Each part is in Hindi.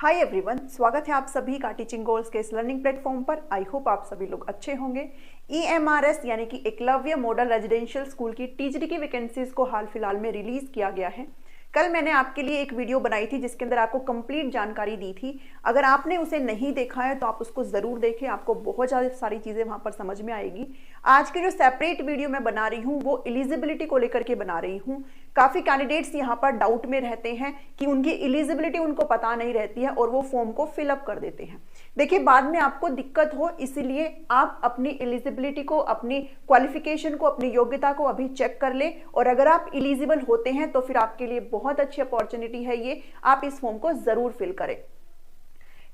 हाय एवरीवन, स्वागत है आप सभी का टीचिंग गोल्स के इस लर्निंग प्लेटफॉर्म पर। आई होप आप सभी लोग अच्छे होंगे। EMRS यानी कि एकलव्य मॉडल रेजिडेंशियल स्कूल की टीजीटी की वैकेंसीज को हाल फिलहाल में रिलीज किया गया है। कल मैंने आपके लिए एक वीडियो बनाई थी जिसके अंदर आपको कंप्लीट जानकारी दी थी। अगर आपने उसे नहीं देखा है तो आप उसको ज़रूर देखें, आपको बहुत ज़्यादा सारी चीज़ें वहाँ पर समझ में आएगी। आज की जो सेपरेट वीडियो मैं बना रही हूँ वो एलिजिबिलिटी को लेकर के बना रही हूँ। काफ़ी कैंडिडेट्स यहाँ पर डाउट में रहते हैं कि उनकी एलिजिबिलिटी उनको पता नहीं रहती है और वो फॉर्म को फिलअप कर देते हैं। देखिए, बाद में आपको दिक्कत हो, इसीलिए आप अपनी एलिजिबिलिटी को, अपनी क्वालिफिकेशन को, अपनी योग्यता को अभी चेक कर ले। और अगर आप एलिजिबल होते हैं तो फिर आपके लिए बहुत अच्छी अपॉर्चुनिटी है ये, आप इस फॉर्म को जरूर फिल करें।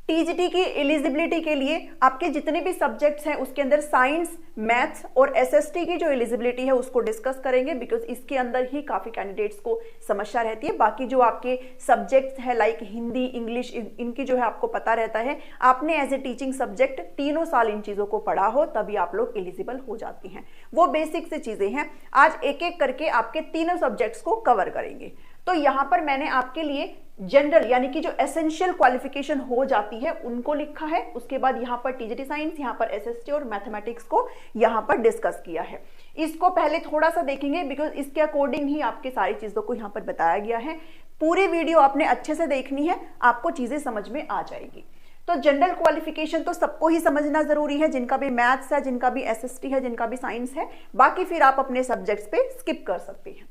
टीजीटी की एलिजिबिलिटी के लिए आपके जितने भी सब्जेक्ट्स हैं उसके अंदर साइंस, मैथ्स और एसएसटी की जो एलिजिबिलिटी है उसको डिस्कस करेंगे, बिकॉज इसके अंदर ही काफी कैंडिडेट्स को समस्या रहती है। बाकी जो आपके सब्जेक्ट्स है लाइक हिंदी, इंग्लिश, इनकी जो है आपको पता रहता है। आपने एज ए टीचिंग सब्जेक्ट तीनों साल इन चीजों को पढ़ा हो तभी आप लोग एलिजिबल हो जाती हैं। वो बेसिक से चीजें हैं। आज एक एक करके आपके तीनों सब्जेक्ट्स को कवर करेंगे। तो यहां पर मैंने आपके लिए जनरल यानी कि जो एसेंशियल क्वालिफिकेशन हो जाती है उनको लिखा है। उसके बाद यहाँ पर टीजीटी साइंस, यहाँ पर एसएसटी और मैथमेटिक्स को यहाँ पर डिस्कस किया है। इसको पहले थोड़ा सा देखेंगे बिकॉज इसके अकॉर्डिंग ही आपके सारी चीजों को यहाँ पर बताया गया है। पूरी वीडियो आपने अच्छे से देखनी है, आपको चीजें समझ में आ जाएगी। तो जनरल क्वालिफिकेशन तो सबको ही समझना जरूरी है, जिनका भी मैथ्स है, जिनका भी एसएसटी है, जिनका भी साइंस है। बाकी फिर आप अपने सब्जेक्ट्स पे स्किप कर सकते हैं।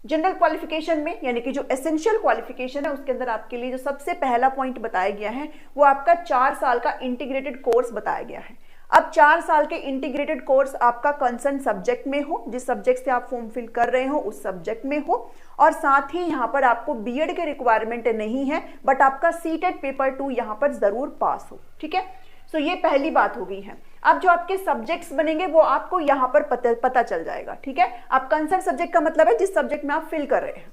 जनरल क्वालिफिकेशन में यानी कि जो एसेंशियल क्वालिफिकेशन है उसके अंदर आपके लिए जो सबसे पहला पॉइंट बताया गया है वो आपका 4 साल का इंटीग्रेटेड कोर्स बताया गया है। अब 4 साल के इंटीग्रेटेड कोर्स आपका कंसर्न सब्जेक्ट में हो, जिस सब्जेक्ट से आप फॉर्म फिल कर रहे हो उस सब्जेक्ट में हो, और साथ ही यहाँ पर आपको बीएड के रिक्वायरमेंट नहीं है, बट आपका सीटेट पेपर 2 यहाँ पर जरूर पास हो। ठीक है, तो ये पहली बात हो गई है। अब जो आपके सब्जेक्ट्स बनेंगे वो आपको यहाँ पर पता चल जाएगा। ठीक है, आप कंसर्न सब्जेक्ट का मतलब है जिस सब्जेक्ट में आप फिल कर रहे हैं।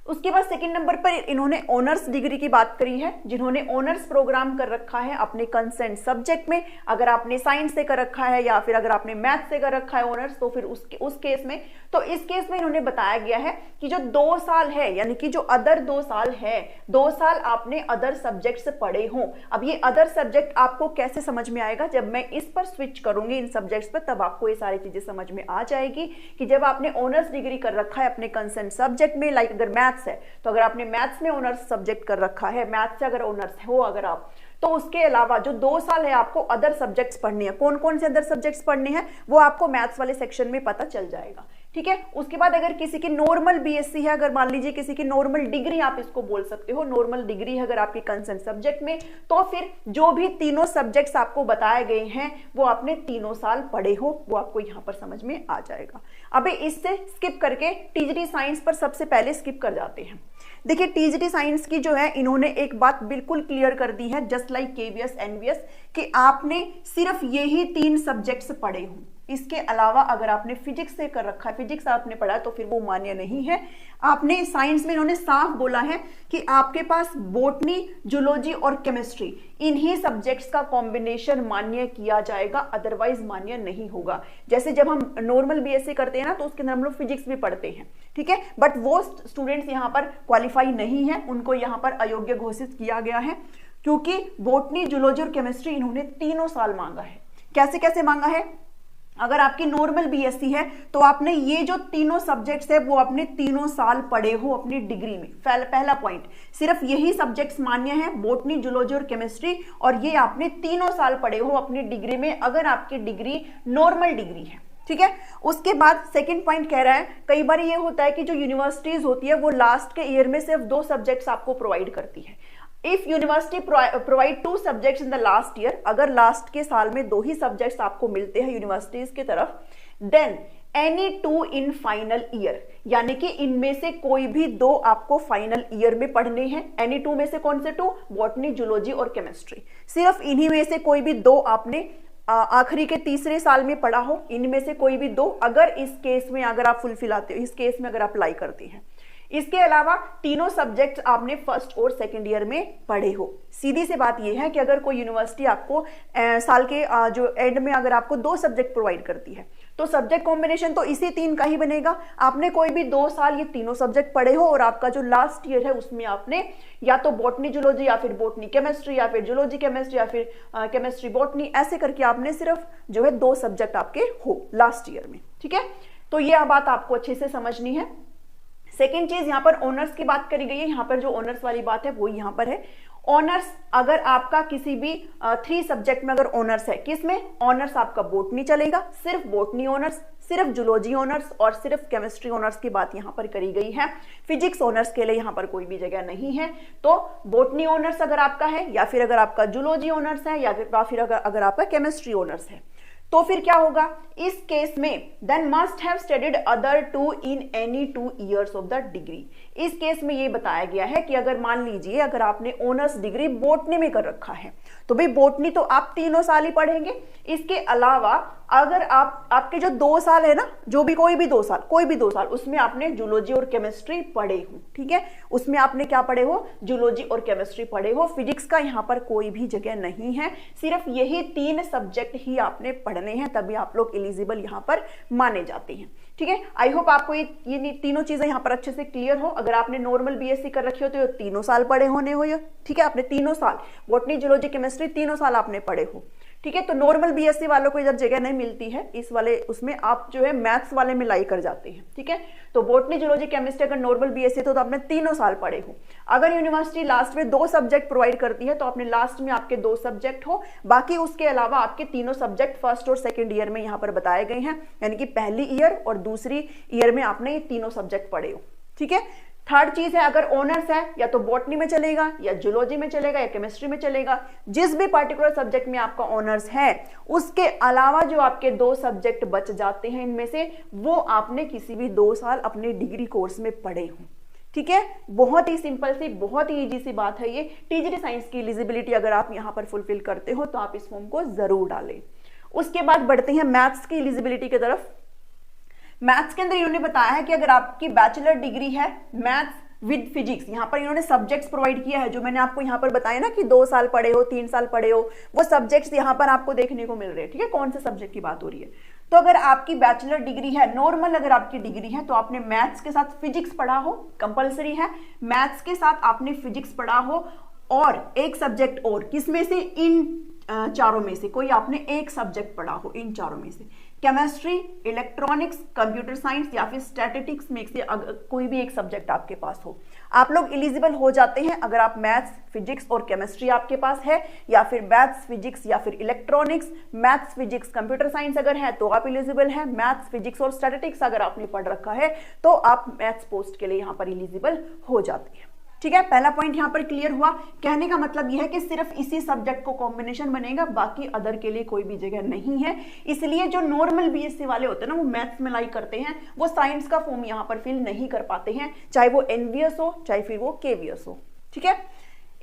उसके बाद सेकंड नंबर पर इन्होंने ऑनर्स डिग्री की बात करी है। जिन्होंने ऑनर्स प्रोग्राम कर रखा है अपने कंसर्न सब्जेक्ट में, अगर आपने साइंस से कर रखा है या फिर अगर आपने मैथ से कर रखा है ऑनर्स, तो फिर उस केस में, तो इस केस में इन्होंने बताया गया है कि जो 2 साल है यानी कि जो अदर 2 साल है, 2 साल आपने अदर सब्जेक्ट से पढ़े हों। अब ये अदर सब्जेक्ट आपको कैसे समझ में आएगा, जब मैं इस पर स्विच करूंगी इन सब्जेक्ट्स पर, तब आपको ये सारी चीजें समझ में आ जाएगी कि जब आपने ऑनर्स डिग्री कर रखा है अपने कंसर्न सब्जेक्ट में, लाइक अगर मैथ्स है तो अगर आपने मैथ्स में ऑनर्स सब्जेक्ट कर रखा है, मैथ्स से अगर ऑनर्स हो अगर आप, तो उसके अलावा जो 2 साल है आपको अदर सब्जेक्ट्स पढ़ने हैं। कौन कौन से अदर सब्जेक्ट्स पढ़ने हैं वो आपको मैथ्स वाले सेक्शन में पता चल जाएगा। ठीक है, उसके बाद अगर किसी की नॉर्मल बीएससी है, अगर मान लीजिए किसी की नॉर्मल डिग्री, आप इसको बोल सकते हो नॉर्मल डिग्री है अगर आपकी कंसर्न सब्जेक्ट में, तो फिर जो भी तीनों सब्जेक्ट्स आपको बताए गए हैं वो आपने तीनों साल पढ़े हो, वो आपको यहाँ पर समझ में आ जाएगा। अभी इससे स्किप करके टीजीटी साइंस पर सबसे पहले स्किप कर जाते हैं। देखिए, टीजीटी साइंस की जो है इन्होंने एक बात बिल्कुल क्लियर कर दी है, जस्ट लाइक केवीएस एनवीएस, कि आपने सिर्फ यही 3 सब्जेक्ट्स पढ़े हों। इसके अलावा अगर आपने फिजिक्स से कर रखा है, फिजिक्स आपने पढ़ा, तो फिर वो मान्य नहीं है। आपने साइंस में इन्होंने साफ बोला है कि आपके पास बॉटनी, जूलॉजी और केमिस्ट्री, इन्हीं सब्जेक्ट्स का कॉम्बिनेशन मान्य किया जाएगा, अदरवाइज मान्य नहीं होगा। जैसे जब हम नॉर्मल बीएससी करते हैं ना, तो उसके अंदर हम लोग फिजिक्स भी पढ़ते हैं। ठीक है, बट वो स्टूडेंट्स यहाँ पर क्वालिफाई नहीं है, उनको यहाँ पर अयोग्य घोषित किया गया है, क्योंकि बॉटनी, जूलॉजी और केमिस्ट्री इन्होंने तीनों साल मांगा है। कैसे कैसे मांगा है? अगर आपकी नॉर्मल बीएससी है तो आपने ये जो तीनों सब्जेक्ट्स है वो अपने तीनों साल पढ़े हो अपनी डिग्री में। पहला पॉइंट, सिर्फ यही सब्जेक्ट्स मान्य है, बॉटनी, जूलॉजी और केमिस्ट्री, और ये आपने तीनों साल पढ़े हो अपनी डिग्री में, अगर आपकी डिग्री नॉर्मल डिग्री है। ठीक है, उसके बाद सेकंड पॉइंट कह रहा है, कई बार ये होता है कि जो यूनिवर्सिटीज होती है वो लास्ट के ईयर में सिर्फ 2 सब्जेक्ट्स आपको प्रोवाइड करती है। If university provide 2 subjects in the last year, अगर लास्ट के साल में 2 ही सब्जेक्ट्स आपको मिलते हैं यूनिवर्सिटीज की तरफ, then any 2 in final year, यानी कि इनमें से कोई भी 2 आपको फाइनल ईयर में पढ़ने हैं। एनी 2 में से कौन से 2? बॉटनी, जूलॉजी और केमिस्ट्री। सिर्फ इन्हीं में से कोई भी 2 आपने आखिरी के तीसरे साल में पढ़ा हो, इनमें से कोई भी 2, अगर इस केस में अगर आप फुलफिल आते हो, इस केस में अगर अप्लाई करती हैं। इसके अलावा तीनों सब्जेक्ट आपने फर्स्ट और सेकंड ईयर में पढ़े हो। सीधी सी बात यह है कि अगर कोई यूनिवर्सिटी आपको साल के जो एंड में अगर आपको 2 सब्जेक्ट प्रोवाइड करती है तो सब्जेक्ट कॉम्बिनेशन तो इसी 3 का ही बनेगा। आपने कोई भी 2 साल ये तीनों सब्जेक्ट पढ़े हो और आपका जो लास्ट ईयर है उसमें आपने या तो बॉटनी जूलॉजी या फिर बॉटनी केमिस्ट्री या फिर जूलॉजी केमिस्ट्री या फिर केमिस्ट्री बॉटनी, ऐसे करके आपने सिर्फ जो है 2 सब्जेक्ट आपके हो लास्ट ईयर में। ठीक है, तो ये बात आपको अच्छे से समझनी है। सेकेंड चीज, यहाँ पर ऑनर्स की बात करी गई है। यहाँ पर जो ऑनर्स वाली बात है वो यहाँ पर है। ऑनर्स अगर आपका किसी भी 3 सब्जेक्ट में अगर ऑनर्स है, किसमें ऑनर्स आपका बॉटनी चलेगा, सिर्फ बॉटनी ऑनर्स, सिर्फ जूलॉजी ऑनर्स और सिर्फ केमिस्ट्री ऑनर्स की बात यहाँ पर करी गई है। फिजिक्स ऑनर्स के लिए यहाँ पर कोई भी जगह नहीं है। तो बॉटनी ऑनर्स अगर आपका है या फिर अगर आपका जूलॉजी ऑनर्स है या फिर अगर आपका केमिस्ट्री ऑनर्स है तो फिर क्या होगा इस केस में, then must have studied other 2 in any 2 years of the degree. इस केस में ये बताया गया है कि अगर मान लीजिए अगर आपने ऑनर्स डिग्री बॉटनी में कर रखा है तो भाई बॉटनी तो आप 3 साल ही पढ़ेंगे। इसके अलावा अगर आपके जो 2 साल है ना, जो भी कोई भी 2 साल उसमें आपने जूलॉजी और केमिस्ट्री पढ़े हो, ठीक है, उसमें आपने क्या पढ़े हो, जूलॉजी और केमिस्ट्री पढ़े हो। फिजिक्स का यहाँ पर कोई भी जगह नहीं है, सिर्फ यही 3 सब्जेक्ट ही आपने पढ़ने हैं, तभी आप लोग एलिजिबल यहाँ पर माने जाते हैं। ठीक है, आई होप आपको ये तीनों चीजें यहाँ पर अच्छे से क्लियर हो। अगर आपने नॉर्मल बीएससी कर रखी हो तो ये 3 साल पढ़े होने हो, ठीक है, आपने 3 साल बॉटनी जूलॉजी केमिस्ट्री 3 साल आपने पढ़े हो। ठीक है, तो नॉर्मल बीएससी वालों को जब जगह नहीं मिलती है इस वाले उसमें आप जो है मैथ्स वाले में लाई कर जाते हैं। ठीक है, तो बॉटनी जूलॉजी केमिस्ट्री अगर नॉर्मल बीएससी तो आपने 3 साल पढ़े हो। अगर यूनिवर्सिटी लास्ट में 2 सब्जेक्ट प्रोवाइड करती है तो आपने लास्ट में आपके 2 सब्जेक्ट हो, बाकी उसके अलावा आपके 3 सब्जेक्ट फर्स्ट और सेकेंड ईयर में यहाँ पर बताए गए हैं, यानी कि पहली ईयर और दूसरी ईयर में आपने ये 3 सब्जेक्ट पढ़े हो। ठीक है, थर्ड चीज है, अगर ऑनर्स है या तो बॉटनी में चलेगा या जूलॉजी में चलेगा या केमिस्ट्री में चलेगा, जिस भी पर्टिकुलर सब्जेक्ट में आपका ऑनर्स है उसके अलावा जो आपके 2 सब्जेक्ट बच जाते हैं इनमें से, वो आपने किसी भी 2 साल अपने डिग्री कोर्स में पढ़े हो। ठीक है, बहुत ही सिंपल सी, बहुत ही इजी सी बात है ये। टीजीटी साइंस की एलिजिबिलिटी अगर आप यहाँ पर फुलफिल करते हो तो आप इस फॉर्म को जरूर डालें। उसके बाद बढ़ते हैं मैथ्स की एलिजिबिलिटी की तरफ। मैथ्स के अंदर इन्होंने बताया है कि अगर आपकी बैचलर डिग्री है मैथ्स विद फिजिक्स, यहाँ पर इन्होंने सब्जेक्ट्स प्रोवाइड किया है जो मैंने आपको यहाँ पर बताया ना कि 2 साल पढ़े हो, 3 साल पढ़े हो, वो सब्जेक्ट्स यहाँ पर आपको देखने को मिल रहे हैं। ठीक है, कौन से सब्जेक्ट की बात हो रही है, तो अगर आपकी बैचलर डिग्री है, नॉर्मल अगर आपकी डिग्री है तो आपने मैथ्स के साथ फिजिक्स पढ़ा हो, कंपलसरी है, मैथ्स के साथ आपने फिजिक्स पढ़ा हो और एक सब्जेक्ट और, किसमें से, इन 4 में से कोई आपने एक सब्जेक्ट पढ़ा हो, इन 4 में से केमिस्ट्री, इलेक्ट्रॉनिक्स, कंप्यूटर साइंस या फिर स्टैटिस्टिक्स में से कोई भी एक सब्जेक्ट आपके पास हो, आप लोग एलिजिबल हो जाते हैं। अगर आप मैथ्स, फिजिक्स और केमिस्ट्री आपके पास है या फिर मैथ्स, फिजिक्स या फिर electronics, maths, physics, computer science अगर है तो आप एलिजिबल है। मैथ्स, फिजिक्स और स्टैटिस्टिक्स अगर आपने पढ़ रखा है तो आप मैथ्स पोस्ट के लिए यहाँ पर एलिजिबल हो जाते हैं। ठीक है, पहला पॉइंट यहाँ पर क्लियर हुआ। कहने का मतलब यह है कि सिर्फ इसी सब्जेक्ट को कॉम्बिनेशन बनेगा, बाकी अदर के लिए कोई भी जगह नहीं है। इसलिए जो नॉर्मल बीएससी वाले होते हैं ना, वो मैथ्स में लाई करते हैं, वो साइंस का फॉर्म यहाँ पर फिल नहीं कर पाते हैं, चाहे वो एनवीएस हो चाहे फिर वो केवीएस हो। ठीक है,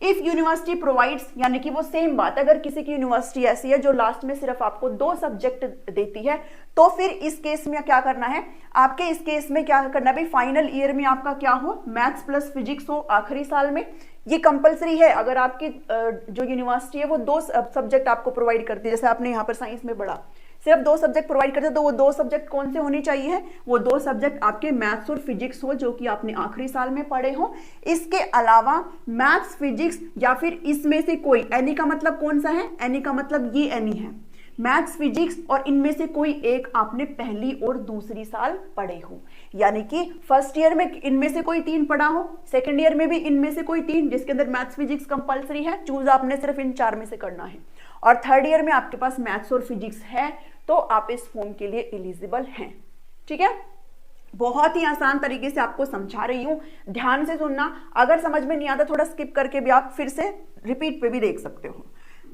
इफ यूनिवर्सिटी प्रोवाइड्स, यानी कि वो सेम बात, अगर किसी की यूनिवर्सिटी ऐसी है जो लास्ट में सिर्फ आपको 2 सब्जेक्ट देती है तो फिर इस केस में क्या करना है, आपके इस केस में क्या करना है भाई, फाइनल ईयर में आपका क्या हो, मैथ्स प्लस फिजिक्स हो आखिरी साल में। ये कंपलसरी है, अगर आपकी जो यूनिवर्सिटी है वो 2 सब्जेक्ट आपको प्रोवाइड करती है, जैसे आपने यहाँ पर साइंस में पढ़ा सिर्फ 2 सब्जेक्ट प्रोवाइड करते, तो वो 2 सब्जेक्ट कौन से होने चाहिए, वो 2 सब्जेक्ट आपके मैथ्स और फिजिक्स हो जो कि आपने आखिरी साल में पढ़े हो। इसके अलावा मैथ्स, फिजिक्स या फिर इसमें से कोई, एनी का मतलब कौन सा है, एनी का मतलब ये एनी है, मैथ्स, फिजिक्स और इनमें से कोई एक आपने पहली और दूसरी साल पढ़े हो, यानी कि फर्स्ट ईयर में इनमें से कोई 3 पढ़ा हो, सेकंड ईयर में भी इनमें से कोई 3, जिसके अंदर मैथ्स, फिजिक्स कंपलसरी है, चूज आपने सिर्फ इन 4 में से करना है, और थर्ड ईयर में आपके पास मैथ्स और फिजिक्स है तो आप इस फॉर्म के लिए एलिजिबल हैं। ठीक है, बहुत ही आसान तरीके से आपको समझा रही हूं, ध्यान से सुनना, अगर समझ में नहीं आता थोड़ा स्किप करके भी आप फिर से रिपीट पे भी देख सकते हो।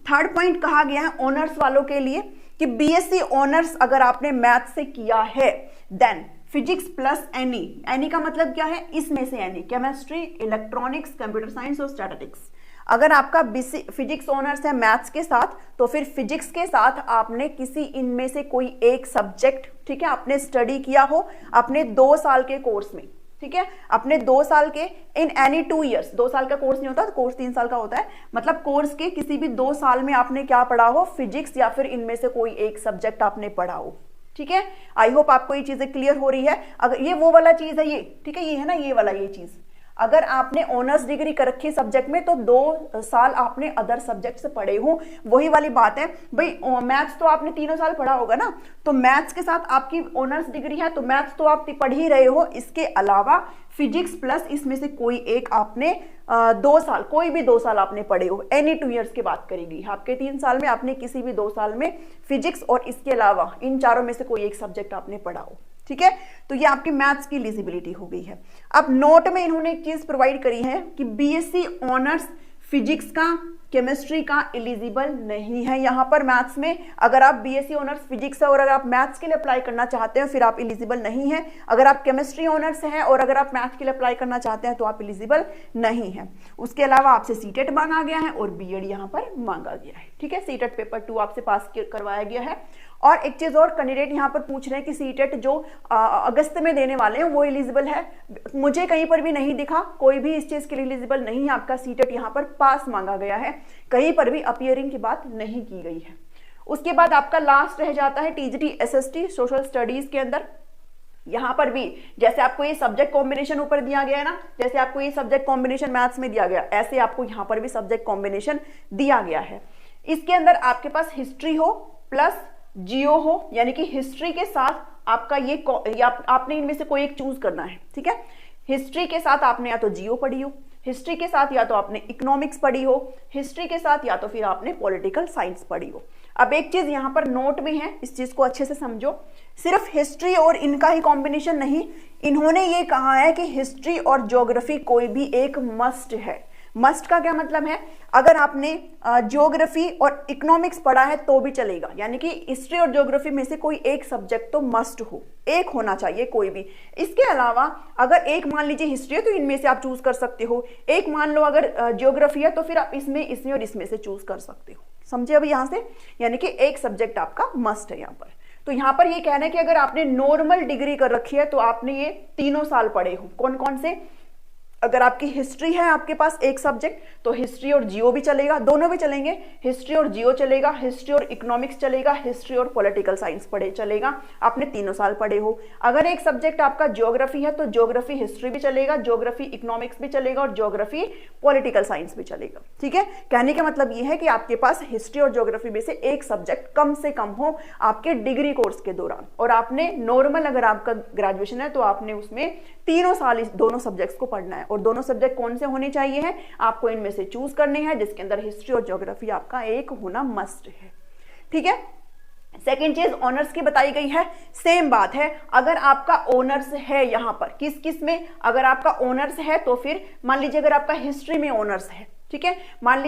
थर्ड पॉइंट कहा गया है ऑनर्स वालों के लिए कि बीएससी ऑनर्स अगर आपने मैथ से किया है then physics plus any, any का मतलब क्या है, इसमें से any, chemistry, electronics, computer science और स्टैटिस्टिक्स। अगर आपका फिजिक्स ऑनर्स है मैथ्स के साथ तो फिर फिजिक्स के साथ आपने किसी इनमें से कोई एक सब्जेक्ट, ठीक है, आपने स्टडी किया हो अपने 2 साल के कोर्स में, ठीक है, अपने 2 साल के इन एनी 2 ईयर्स, 2 साल का कोर्स नहीं होता, तो कोर्स 3 साल का होता है, मतलब कोर्स के किसी भी 2 साल में आपने क्या पढ़ा हो, फिजिक्स या फिर इनमें से कोई एक सब्जेक्ट आपने पढ़ा हो। ठीक है, आई होप आपको ये चीजें क्लियर हो रही है। अगर ये वो वाला चीज है, ये ठीक है, ये है ना ये वाला, ये चीज अगर आपने ऑनर्स डिग्री कर रखी सब्जेक्ट में तो 2 साल आपने अदर सब्जेक्ट से पढ़े हो, वही वाली बात है भाई। मैथ्स तो आपने 3 साल पढ़ा होगा ना, तो मैथ्स के साथ आपकी ऑनर्स डिग्री है तो मैथ्स तो आप पढ़ ही रहे हो। इसके अलावा फिजिक्स प्लस इसमें से कोई एक आपने 2 साल, कोई भी 2 साल आपने पढ़े हो, एनी 2 ईयर्स की बात करेगी, आपके 3 साल में आपने किसी भी 2 साल में फिजिक्स और इसके अलावा इन चारों में से कोई एक सब्जेक्ट आपने पढ़ा हो। ठीक है, तो ये आपकी मैथ्स की एलिजिबिलिटी हो गई है। अब नोट में इन्होंने एक चीज प्रोवाइड करी है कि बीएससी ऑनर्स फिजिक्स का, केमिस्ट्री का एलिजिबल नहीं है यहाँ पर मैथ्स में। अगर आप बीएससी ऑनर्स फिजिक्स है और अगर आप मैथ्स के लिए अप्लाई करना चाहते हैं फिर आप एलिजिबल नहीं है। अगर आप केमिस्ट्री ऑनर्स हैं और अगर आप मैथ्स के लिए अप्लाई करना चाहते हैं तो आप एलिजिबल नहीं है। उसके अलावा आपसे सीटेट मांगा गया है और बीएड यहाँ पर मांगा गया है। ठीक है, सीटेट पेपर 2 आपसे पास करवाया गया है। और एक चीज और, कैंडिडेट यहाँ पर पूछ रहे हैं कि सीटेट जो अगस्त में देने वाले हैं वो एलिजिबल है। मुझे कहीं पर भी नहीं दिखा, कोई भी इस चीज के लिए एलिजिबल नहीं है। आपका सीटेट यहाँ पर पास मांगा गया है, कहीं पर भी अपीयरिंग की बात नहीं की गई है। उसके बाद आपका लास्ट रह जाता है टीजीटी एसएसटी सोशल स्टडीज के अंदर। यहां पर भी जैसे आपको ये सब्जेक्ट कॉम्बिनेशन ऊपर दिया गया है ना, जैसे आपको ये सब्जेक्ट कॉम्बिनेशन मैथ्स में दिया गया, ऐसे आपको यहां पर भी सब्जेक्ट कॉम्बिनेशन दिया गया है। इसके अंदर आपके पास हिस्ट्री हो प्लस जियो हो, यानी कि हिस्ट्री के साथ आपका ये आपने इनमें से कोई एक चूज करना है। ठीक है, हिस्ट्री के साथ आपने या तो जियो पढ़ी हो, हिस्ट्री के साथ या तो आपने इकोनॉमिक्स पढ़ी हो, हिस्ट्री के साथ या तो फिर आपने पॉलिटिकल साइंस पढ़ी हो। अब एक चीज यहां पर नोट में है, इस चीज को अच्छे से समझो, सिर्फ हिस्ट्री और इनका ही कॉम्बिनेशन नहीं, इन्होंने ये कहा है कि हिस्ट्री और ज्योग्राफी कोई भी एक मस्ट है। मस्ट का क्या मतलब है, अगर आपने ज्योग्राफी और इकोनॉमिक्स पढ़ा है तो भी चलेगा, यानी कि हिस्ट्री और ज्योग्राफी में से कोई एक सब्जेक्ट तो मस्ट हो, एक होना चाहिए कोई भी। इसके अलावा अगर एक मान लीजिए हिस्ट्री है तो इनमें से आप चूज कर सकते हो, एक मान लो अगर ज्योग्राफी है तो फिर आप इसमें और इसमें से चूज कर सकते हो। समझे अभी यहां से, यानी कि एक सब्जेक्ट आपका मस्ट है यहाँ पर। तो यहां पर ये कहना है कि अगर आपने नॉर्मल डिग्री कर रखी है तो आपने ये 3 साल पढ़े हो। कौन कौन से, अगर आपकी हिस्ट्री है आपके पास एक सब्जेक्ट तो हिस्ट्री और जियो भी चलेगा, दोनों भी चलेंगे, हिस्ट्री और जियो चलेगा, हिस्ट्री और इकोनॉमिक्स चलेगा, हिस्ट्री और पॉलिटिकल साइंस पढ़े चलेगा, आपने 3 साल पढ़े हो। अगर एक सब्जेक्ट आपका ज्योग्राफी है तो ज्योग्राफी हिस्ट्री भी चलेगा, ज्योग्राफी इकोनॉमिक्स भी चलेगा और ज्योग्राफी पॉलिटिकल साइंस भी चलेगा। ठीक है, कहने का मतलब ये है कि आपके पास हिस्ट्री और ज्योग्राफी में से एक सब्जेक्ट कम से कम हो आपके डिग्री कोर्स के दौरान, और आपने नॉर्मल अगर आपका ग्रेजुएशन है तो आपने उसमें 3 साल इस दोनों सब्जेक्ट्स को पढ़ना है। और दोनों सब्जेक्ट कौन से होने चाहिए हैं, आपको इनमें से चूज करने हैं, जिसके अंदर हिस्ट्री और ज्योग्राफी आपका एक होना मस्ट है। ठीक है, सेकेंड चीज ऑनर्स की बताई गई है, सेम बात है। अगर आपका ऑनर्स है यहां पर किस किस में, अगर आपका ऑनर्स है तो फिर मान लीजिए अगर आपका हिस्ट्री में ऑनर्स है, ठीक है, मान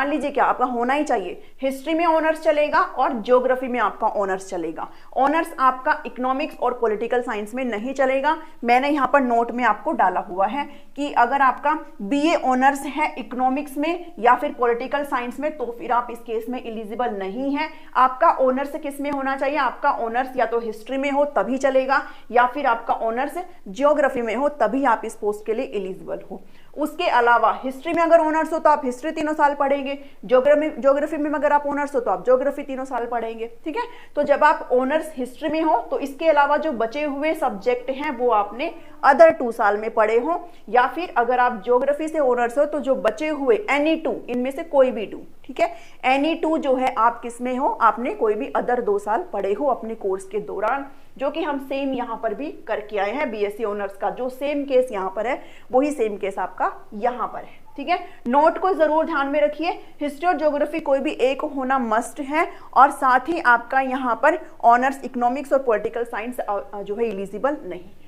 लीजिए क्या आपका होना ही चाहिए, हिस्ट्री में ऑनर्स चलेगा और ज्योग्राफी में आपका ऑनर्स चलेगा। ऑनर्स आपका इकोनॉमिक्स और पॉलिटिकल साइंस में नहीं चलेगा। मैंने यहाँ पर नोट में आपको डाला हुआ है कि अगर आपका बीए ऑनर्स है इकोनॉमिक्स में या फिर पॉलिटिकल साइंस में तो फिर आप इस केस में एलिजिबल नहीं है। आपका ऑनर्स किस में होना चाहिए, आपका ऑनर्स या तो हिस्ट्री में हो तभी चलेगा या फिर आपका ऑनर्स ज्योग्राफी में हो तभी आप इस पोस्ट के लिए एलिजिबल हो। उसके अलावा हिस्ट्री में अगर ऑनर्स हो तो आप हिस्ट्री 3 साल पढ़ेंगे, ज्योग्राफी में अगर आप ऑनर्स हो तो आप ज्योग्राफी 3 साल पढ़ेंगे। ठीक है, तो जब आप ऑनर्स हिस्ट्री में हो तो इसके अलावा जो बचे हुए सब्जेक्ट हैं वो आपने अदर 2 साल में पढ़े हो, या फिर अगर आप ज्योग्राफी से ऑनर्स हो तो जो बचे हुए एनी 2 इनमें से कोई भी 2, ठीक है, एनी 2 जो है आप किस में हो, आपने कोई भी अदर 2 साल पढ़े हो अपने कोर्स के दौरान, जो कि हम सेम यहां पर भी करके आए हैं। बीएससी ऑनर्स का जो सेम केस यहां पर है वही सेम केस आपका यहां पर है। ठीक है, नोट को जरूर ध्यान में रखिए, हिस्ट्री और ज्योग्राफी कोई भी एक होना मस्ट है, और साथ ही आपका यहां पर ऑनर्स इकोनॉमिक्स और पॉलिटिकल साइंस जो है एलिजिबल नहीं है।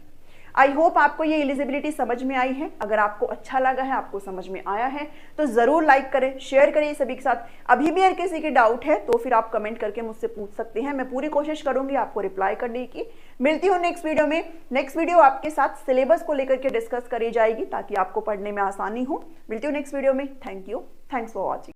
आई होप आपको ये एलिजिबिलिटी समझ में आई है। अगर आपको अच्छा लगा है, आपको समझ में आया है तो जरूर लाइक करें, शेयर करें सभी के साथ। अभी भी अगर किसी की डाउट है तो फिर आप कमेंट करके मुझसे पूछ सकते हैं, मैं पूरी कोशिश करूंगी आपको रिप्लाई करने की। मिलती हूँ नेक्स्ट वीडियो में। नेक्स्ट वीडियो आपके साथ सिलेबस को लेकर के डिस्कस करी जाएगी ताकि आपको पढ़ने में आसानी हो। मिलती हूँ नेक्स्ट वीडियो में। Thank you, thanks for watching.